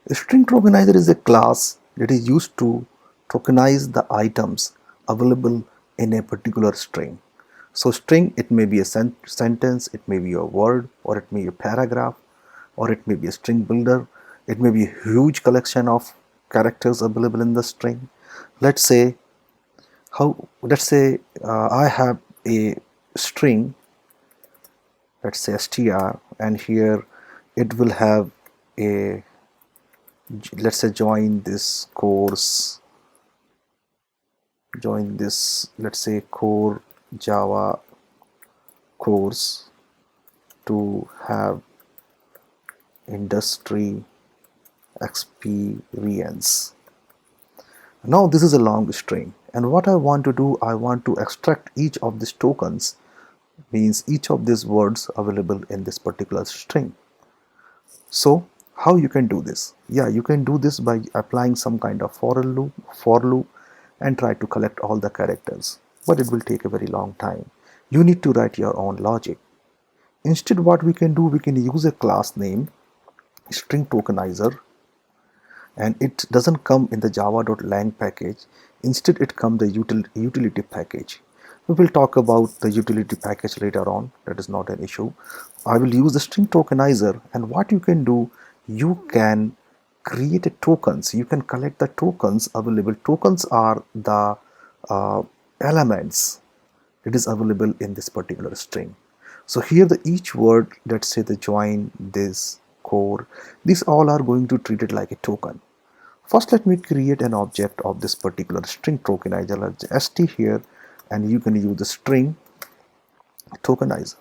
A string tokenizer is a class that is used to tokenize the items available in a particular string. So string, it may be a sentence, it may be a word, or it may be a paragraph, or it may be a string builder. It may be a huge collection of characters available in the string. Let's say I have a string, let's say str, and here it will have a, let's say, join this, let's say, core Java course to have industry experience. Now this is a long string, and what I want to do, I want to extract each of these tokens, means each of these words available in this particular string. So how you can do this? Yeah, you can do this by applying some kind of for loop and try to collect all the characters, but it will take a very long time. You need to write your own logic. Instead, what we can do, we can use a class name StringTokenizer, and it doesn't come in the java.lang package. Instead, it comes the utility package. We will talk about the utility package later on. That is not an issue. I will use the StringTokenizer, and what you can do, you can create a tokens. You can collect the tokens available. Tokens are the elements that is available in this particular string. So here the each word, let's say the join, this, core, these all are going to treat it like a token. First, let me create an object of this particular string tokenizer, let's st here, and you can use the string tokenizer.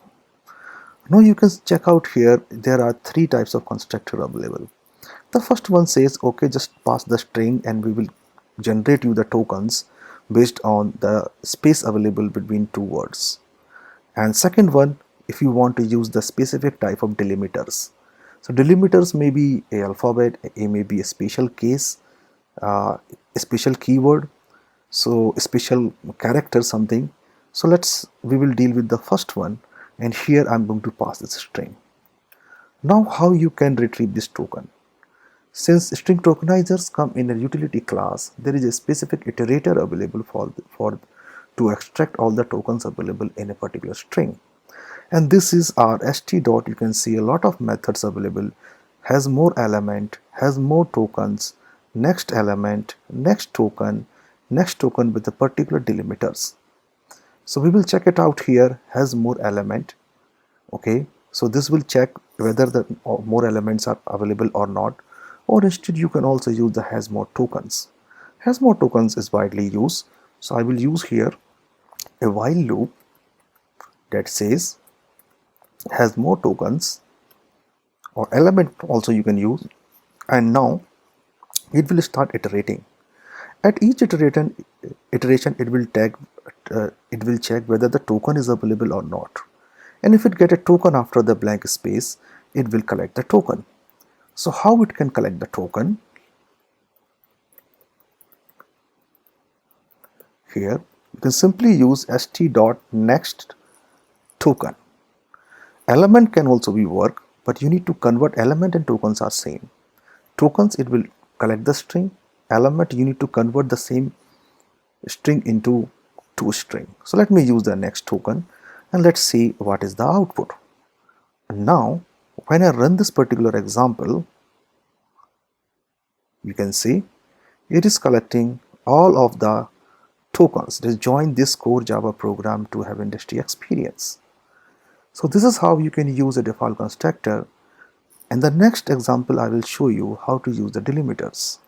Now you can check out here, there are three types of constructor available. The first one says, okay, just pass the string and we will generate you the tokens based on the space available between two words. And second one, if you want to use the specific type of delimiters. So delimiters may be a alphabet, it may be a special case, a special keyword, so a special character, something. So we will deal with the first one, and here I'm going to pass this string. Now how you can retrieve this token? Since string tokenizers come in a utility class, there is a specific iterator available to extract all the tokens available in a particular string. And this is our st dot. You can see a lot of methods available, has more element, has more tokens, next element, next token with the particular delimiters. So we will check it out here, has more element. Okay, so this will check whether the more elements are available or not, or instead you can also use the has more tokens. Has more tokens is widely used, so I will use here a while loop that says has more tokens, or element also you can use, and now it will start iterating. At each iteration it will check whether the token is available or not, and if it get a token after the blank space, it will collect the token. So how it can collect the token? Here you can simply use st.next token. Element can also be work, but you need to convert element and tokens are same. Tokens, it will collect the string. Element, you need to convert the same string into two string. So let me use the next token and let's see what is the output. And now when I run this particular example, you can see it is collecting all of the tokens. Just join this core Java program to have industry experience. So this is how you can use a default constructor. In the next example, I will show you how to use the delimiters.